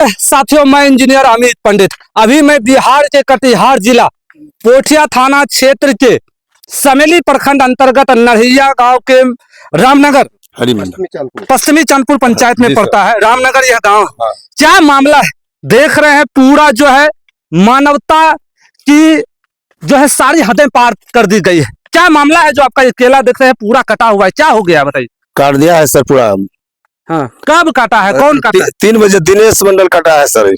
साथियों, मैं इंजीनियर अमित पंडित। अभी मैं बिहार के कटिहार जिला पोठिया थाना क्षेत्र के समेली प्रखंड अंतर्गत नरहिया गांव के रामनगर पश्चिमी चंदपुर पंचायत में पड़ता है। रामनगर यह गांव है। क्या मामला है देख रहे हैं। पूरा जो है मानवता की जो है सारी हदें पार कर दी गई है। क्या मामला है जो आपका ये केला देख रहे हैं पूरा कटा हुआ है, क्या हो गया बताइए। काट दिया है सर पूरा। हाँ, कब काटा है, कौन काटा है? 3 बजे दिनेश मंडल काटा है सर।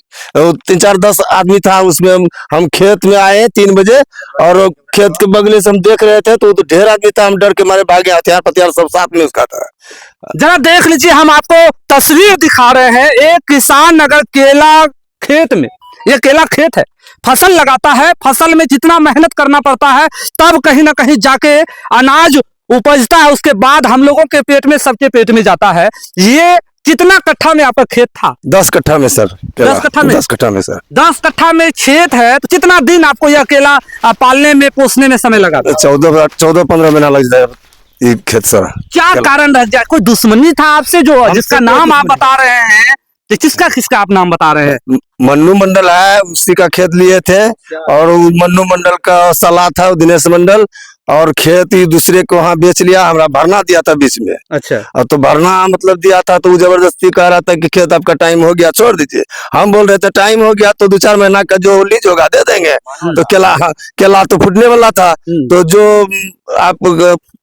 3-4-10 आदमी था उसमें। हम खेत में आए 3 बजे और खेत के बगले से हम देख रहे थे तो ढेर आदमी था। हम डर के मारे भागे, हथियार सब साथ में उसका था। जरा देख लीजिए, हम आपको तस्वीर दिखा रहे हैं। एक किसान अगर केला खेत में, ये केला खेत है, फसल लगाता है, फसल में जितना मेहनत करना पड़ता है तब कहीं ना कहीं जाके अनाज उपजता है। उसके बाद हम लोगों के पेट में, सबके पेट में जाता है। ये कितना कट्ठा में आपका खेत था? 10 कट्ठा में सर। 10 कट्ठा में? 10 कट्ठा में सर। 10 कट्ठा में खेत है तो कितना दिन आपको यह केला पालने में, पोसने में समय लगा? 14-15 महीना लग जाए ये खेत सर। क्या कारण रह जाए? कोई दुश्मनी था आपसे जो जिसका नाम आप बता रहे हैं? किसका आप नाम बता रहे हैं? मन्नू मंडल है, उसी का खेत लिए थे और मन्नू मंडल का सलाह था दिनेश मंडल, और खेत ही दूसरे को वहाँ बेच लिया। हमरा भरना दिया था बीच में। अच्छा। और तो भरना मतलब दिया था तो वो जबरदस्ती कह रहा था कि खेत आपका टाइम हो गया, छोड़ दीजिए। हम बोल रहे थे टाइम हो गया तो 2-4 महीना का जो लीज होगा दे देंगे। तो केला तो फूटने वाला था, तो जो आप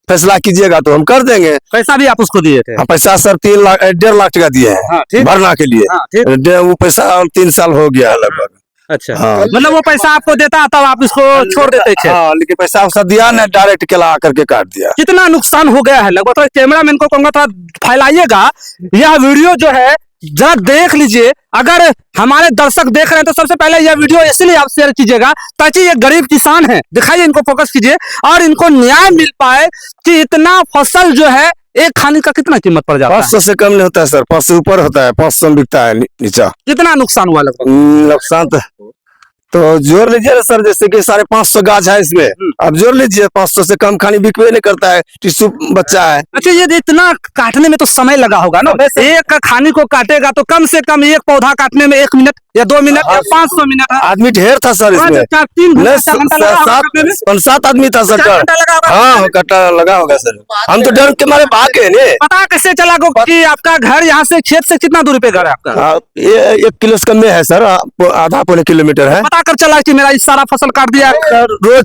फैसला कीजिएगा तो हम कर देंगे। पैसा भी आप उसको दिए थे? हाँ, पैसा सर 1.5 लाख टका दिए हैं भरना के लिए। वो पैसा 3 साल हो गया लगभग। अच्छा। हाँ। मतलब वो पैसा आपको देता तब आप इसको छोड़ देते थे? हाँ, लेकिन पैसा उसका दिया ना, डायरेक्ट केला करके काट दिया। कितना नुकसान हो गया है लगभग? तो कैमरामैन को कहूंगा थोड़ा फैलाइएगा यह वीडियो जो है, जरा देख लीजिए। अगर हमारे दर्शक देख रहे हैं तो सबसे पहले यह वीडियो इसलिए आप शेयर कीजिएगा ताकि ये गरीब किसान हैं, दिखाइए, इनको फोकस कीजिए और इनको न्याय मिल पाए कि इतना फसल जो है एक खाने का कितना कीमत पड़ जाता है? 500 से कम नहीं होता है सर, 500 से ऊपर होता है। 500 में बिकता है नीचा। कितना नुकसान हुआ लगभग? नुकसान तो जोड़ लीजिए ना सर, जैसे कि 550 गाछ है इसमें। अब जोड़ लीजिए, 500 से कम खानी बिकवे नहीं करता है, टिश्यू बच्चा है। अच्छा, ये इतना काटने में तो समय लगा होगा ना? एक खानी को काटेगा तो कम से कम एक पौधा काटने में 1 मिनट या 2 मिनट या 500 मिनट। आदमी ढेर था सर इसमें। 7 आदमी था सर। हाँ, कट्टा लगा होगा सर। हम तो डर के मारे भागे नहीं। पता कैसे चला कि आपका घर यहाँ से खेत से कितना दूरी पे घर है आपका? ये 1 किलो से कम में है सर, आधा पौने किलोमीटर है। पता कर चला कि मेरा इस सारा फसल काट दिया? रोज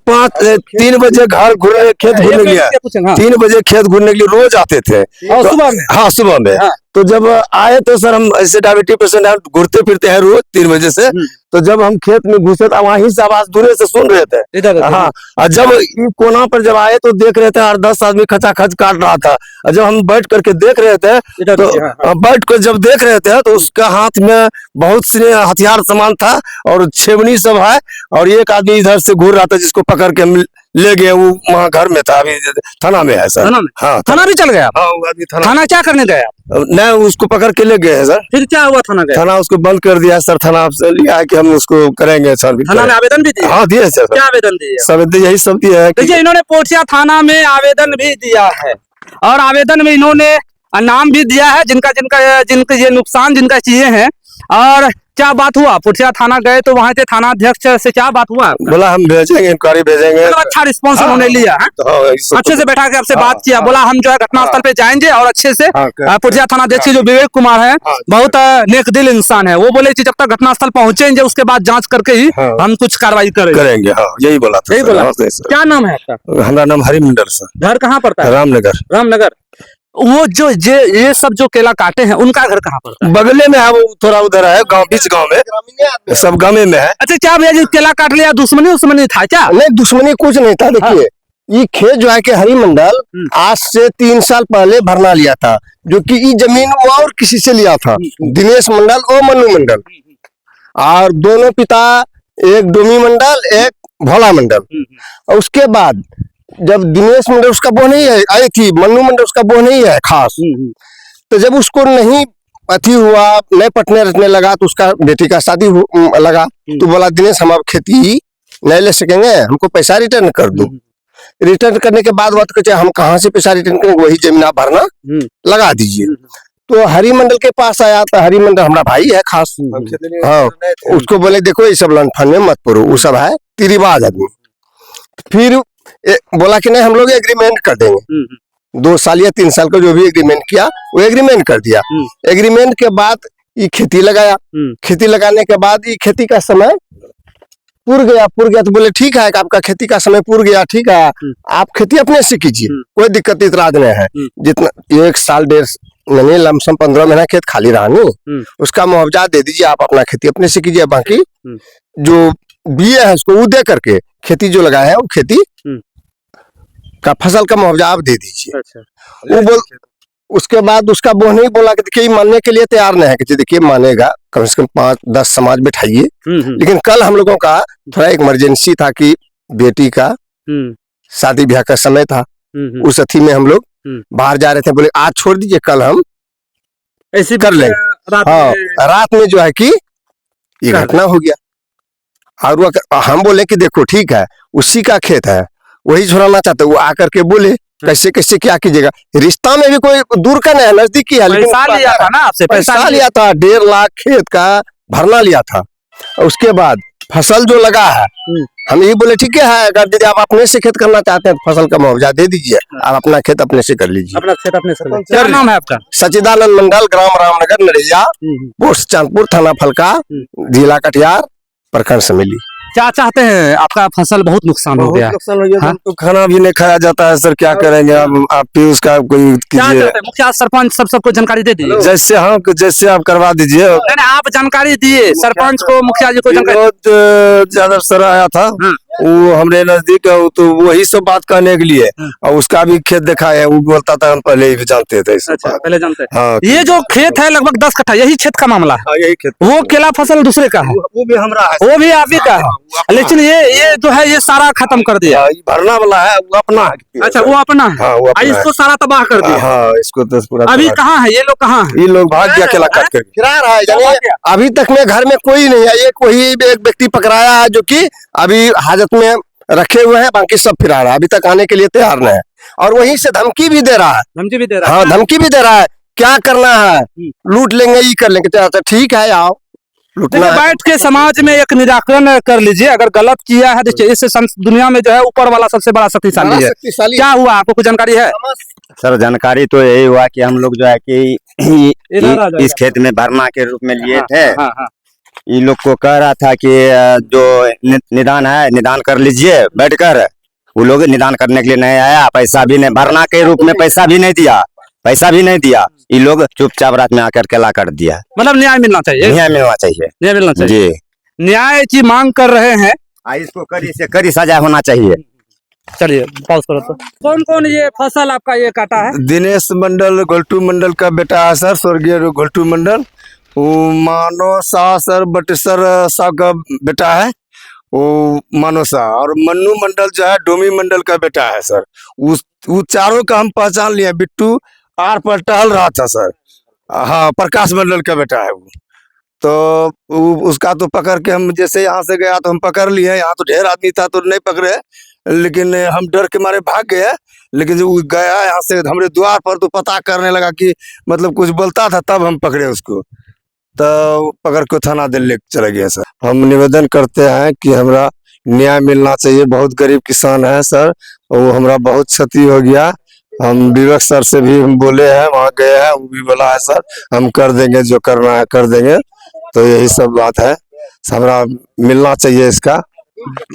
3 बजे घर घूरने, खेत घूरने के लिए 3 बजे खेत घूरने के लिए रोज आते थे। सुबह में? हाँ, सुबह में। तो जब आए तो सर हम ऐसे डायबिटीज पेशेंट है, घूरते फिरते हैं रोज 3 बजे से। तो जब हम खेत में घुसे तो वहीं से आवाज दूर से सुन रहे थे। हाँ, और जब कोना पर जब आए तो देख रहे थे 8-10 आदमी खचाखच काट रहा था। और जब हम बैठ करके देख रहे थे तो बैठ कर जब देख रहे थे तो उसका हाथ में बहुत से हथियार सामान था और छेवनी सब है। और एक आदमी इधर से घूर रहा था जिसको पकड़ के ले गए। वो वहाँ घर में था, अभी थाना में है सर। हाँ, थाना भी चल गया? हाँ, आदमी थाना क्या करने गया? नहीं, उसको पकड़ के ले गए सर। फिर क्या हुआ? थाना उसको बंद कर दिया सर। थाना से लिया है कि हम उसको करेंगे सर। थाना में आवेदन भी दिया? हाँ, दिए सर। क्या आवेदन दिए? सब यही सब दिया है। देखिए, इन्होंने पोठिया थाना में आवेदन भी दिया है और आवेदन में इन्होंने नाम भी दिया है जिनका ये नुकसान जिनका चीजें हैं। और क्या बात हुआ? पोठिया थाना गए तो वहाँ के थाना अध्यक्ष से क्या बात हुआ? बोला हम भेजेंगे, इंक्वायरी भेजेंगे। मतलब अच्छा रिस्पॉन्स उन्होंने लिया है? अच्छे से बैठा के आपसे बात किया, बोला हम जो है घटनास्थल पे जाएंगे और अच्छे से। पोठिया थाना अध्यक्ष जो विवेक कुमार है, बहुत नेकदिल इंसान है, वो बोले कि जब तक घटनास्थल पहुंचेंगे उसके बाद जांच करके ही हम कुछ कार्रवाई करेंगे। हाँ, यही बोला था। यही बोला। क्या नाम है आपका? हमारा नाम हरि मंडल सर। घर कहाँ पड़ता है? रामनगर। वो जो ये सब जो केला काटे हैं उनका घर कहाँ पड़ता है? बगले में है, वो थोड़ा उधर है, गांव बीच गांव में, सब गाँव में है। अच्छा, क्या भैया जी केला काट लिया, दुश्मनी था क्या? नहीं, दुश्मनी कुछ नहीं था। देखिए, ये खेत जो है कि हरि मंडल आज से 3 साल पहले भरना लिया था, जो कि ये जमीन वो और किसी से लिया था, दिनेश मंडल और मन्नू मंडल। और दोनों पिता, एक डोमी मंडल, एक भोला मंडल। और उसके बाद जब दिनेश मंडल उसका बोह नहीं है आई थी, मन्नू मंडल उसका बोह नहीं है खास। तो जब उसको नहीं अति हुआ, नहीं पटने रटने लगा तो उसका बेटी का शादी लगा। तो बोला दिनेश हम अब खेती नहीं ले सकेंगे, हमको पैसा रिटर्न कर दो। रिटर्न करने के बाद बात करते हम कहाँ से पैसा रिटर्न करेंगे, वही जमीन आप भरना लगा दीजिए। तो हरिमंडल के पास आया, तो हरिमंडल हमारा भाई है खास। हाँ, उसको बोले देखो ये सब लंफन में मत पड़ो, वो सब है तिरिवाज आदमी। फिर बोला कि नहीं हम लोग एग्रीमेंट कर देंगे, 2 साल या 3 साल का जो भी एग्रीमेंट किया वो एग्रीमेंट कर दिया। एग्रीमेंट के बाद ये खेती लगाया, खेती लगाने के बाद ये खेती का समय पूर गया तो बोले ठीक है आपका खेती का समय पूर गया, ठीक है आप खेती अपने से कीजिए, कोई दिक्कत इतराज नहीं है। जितना 1 साल 1.5 महीने लमसम 15 महीना खेत खाली रहा नहीं, उसका मुआवजा दे दीजिए, आप अपना खेती अपने से कीजिए, बाकी जो बिए है उसको वो दे करके खेती जो लगाया है वो खेती का फसल का मुआवजा आप दे दीजिए। वो बोल उसके बाद उसका वो नहीं बोला कि देखिए मानने के लिए तैयार नहीं है कि देखिए मानेगा, कम से कम 5-10 समाज बैठाइए। लेकिन कल हम लोगों का थोड़ा एक इमरजेंसी था कि बेटी का शादी ब्याह का समय था, उस अथी में हम लोग बाहर जा रहे थे, बोले आज छोड़ दीजिए कल हम ऐसे कर लेंगे। हाँ, रात में जो है कि ये घटना हो गया। और हम बोले कि देखो ठीक है उसी का खेत है, वही छोड़ाना चाहते, वो आकर के बोले कैसे कैसे क्या कीजिएगा, रिश्ता में भी कोई दूर का नहीं है, नजदीकी है। लेकिन पैसा लिया था ना आपसे, पैसा लिया था 1.5 लाख खेत का भरना लिया था। उसके बाद फसल जो लगा है हम ये बोले ठीक है अगर दीदी आप अपने से खेत करना चाहते हैं तो फसल का मुआवजा दे दीजिए, आप अपना खेत अपने से कर लीजिए। अपना खेत अपने से। क्या नाम है आपका? सचिदानंद मंडल, ग्राम रामनगर, नरैया, पोस्ट चांदपुर, थाना फलका, जिला कटिहार, प्रखंड समेली। क्या चाहते हैं? आपका फसल बहुत नुकसान हो गया, नुकसान हो गया, तो खाना भी नहीं खाया जाता है सर, क्या करेंगे आप भी उसका कोई कीजिए। मुखिया सरपंच सबको जानकारी दे दीजिए, जैसे हाँ जैसे आप करवा दीजिए। आप जानकारी दिए सरपंच को, मुखिया जी को जानकारी। बहुत ज्यादा सर आया था, वो हमरे नजदीक है, तो वही सब बात कहने के लिए, और उसका भी खेत देखा है, वो बोलता था हम पहले ही जानते थे। अच्छा, पहले जानते थे। हाँ, ये जो खेत है लगभग 10 कट्ठा, यही खेत का मामला है। यही खेत, वो केला फसल दूसरे का है, वो भी हमारा है, वो भी आप ही का है। लेकिन ये जो है ये सारा खत्म कर दिया, भरना वाला है, वो अपना है। अच्छा, वो अपना है। हाँ, वो अपना इसको सारा तबाह कर दिया। हाँ, इसको 10 पूरा। अभी कहाँ है ये लोग? कहाँ है ये लोग? भाग गया केला काट कर, फिरार है। यानी अभी तक में घर में कोई नहीं है, एक वही एक व्यक्ति पकड़ाया है जो कि अभी हाजत में रखे हुए हैं, बाकी सब फिरार है, अभी तक आने के लिए तैयार नहीं है। और वहीं से धमकी भी दे रहा है, धमकी भी दे रहा है। हाँ, धमकी भी दे रहा है, क्या करना है लूट लेंगे, ये कर लेंगे। तो ठीक है आओ लूटना है। बैठ के समाज में एक निराकरण कर लीजिए, अगर गलत किया है तो इससे दुनिया में जो है ऊपर वाला सबसे बड़ा शक्तिशाली है। क्या हुआ आपको कुछ जानकारी है? सर जानकारी तो यही हुआ कि हम लोग जो है कि इस खेत में भरना के रूप में लिए थे। ये लोग को कह रहा था कि जो निदान है निदान कर लीजिए बैठकर, वो लोग निदान करने के लिए नहीं आया, पैसा भी नहीं, भरना के रूप में पैसा भी नहीं दिया, ये लोग चुपचाप रात में आकर केला कर दिया। मतलब न्याय मिलना चाहिए, न्याय मिलना चाहिए, न्याय मिलना चाहिए जी, न्याय की मांग कर रहे हैं। इसको कड़ी से कड़ी सजा होना चाहिए। चलिए पॉज करो। तो कौन कौन ये फसल आपका ये काटा है? दिनेश मंडल गोल्टू मंडल का बेटा है सर, स्वर्गीय गोल्टू मंडल। वो मानो शाह सर बटेसर शाह का बेटा है, वो मानो शाह। और मन्नू मंडल जो है डोमी मंडल का बेटा है सर। वो चारों का हम पहचान लिए। बिट्टू आर पर टहल रहा था सर, हाँ, प्रकाश मंडल का बेटा है वो। तो उसका तो पकड़ के हम जैसे यहाँ से गया तो हम पकड़ लिए, यहाँ तो ढेर आदमी था तो नहीं पकड़े, लेकिन हम डर के मारे भाग गए। लेकिन जब वो गया यहाँ से हमारे द्वार पर तो पता करने लगा कि मतलब कुछ बोलता था, तब हम पकड़े उसको, तो पकड़ के थाना दिल्ली चले गए सर। हम निवेदन करते हैं कि हमरा न्याय मिलना चाहिए, बहुत गरीब किसान है सर, वो हमरा बहुत क्षति हो गया। हम विवेक सर से भी हम बोले हैं, वहाँ गए हैं, वो भी बोला है सर हम कर देंगे, जो करना है कर देंगे। तो यही सब बात है, हमरा मिलना चाहिए इसका।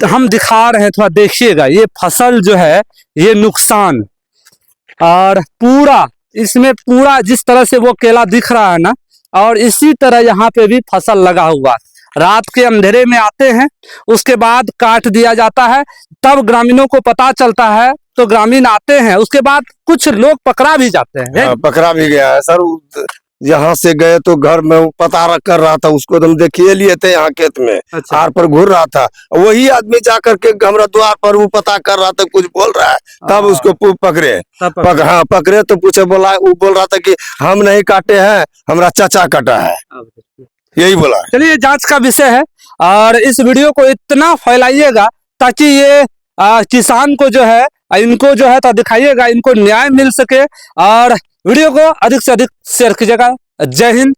तो हम दिखा रहे हैं, थोड़ा देखिएगा, ये फसल जो है ये नुकसान, और पूरा इसमें पूरा जिस तरह से वो केला दिख रहा है ना, और इसी तरह यहाँ पे भी फसल लगा हुआ। रात के अंधेरे में आते हैं, उसके बाद काट दिया जाता है, तब ग्रामीणों को पता चलता है तो ग्रामीण आते हैं, उसके बाद कुछ लोग पकड़ा भी जाते हैं। पकड़ा भी गया है सर, यहाँ से गए तो घर में वो पता कर रहा था, उसको तो हम देखिए लिए थे यहाँ खेत में। अच्छा। आर पर घूर रहा था, वही आदमी जाकर के हमारा द्वार पर वो पता कर रहा था, कुछ बोल रहा है, तब उसको पकड़े। हाँ पकड़े तो पूछे, बोला वो बोल रहा था कि हम नहीं काटे हैं, हमारा चाचा काटा है, यही बोला। चलिए जांच का विषय है, और इस वीडियो को इतना फैलाइएगा ताकि ये किसान को जो है, इनको जो है तो दिखाइएगा, इनको न्याय मिल सके, और वीडियो को अधिक से अधिक शेयर कीजिएगा। जय हिंद,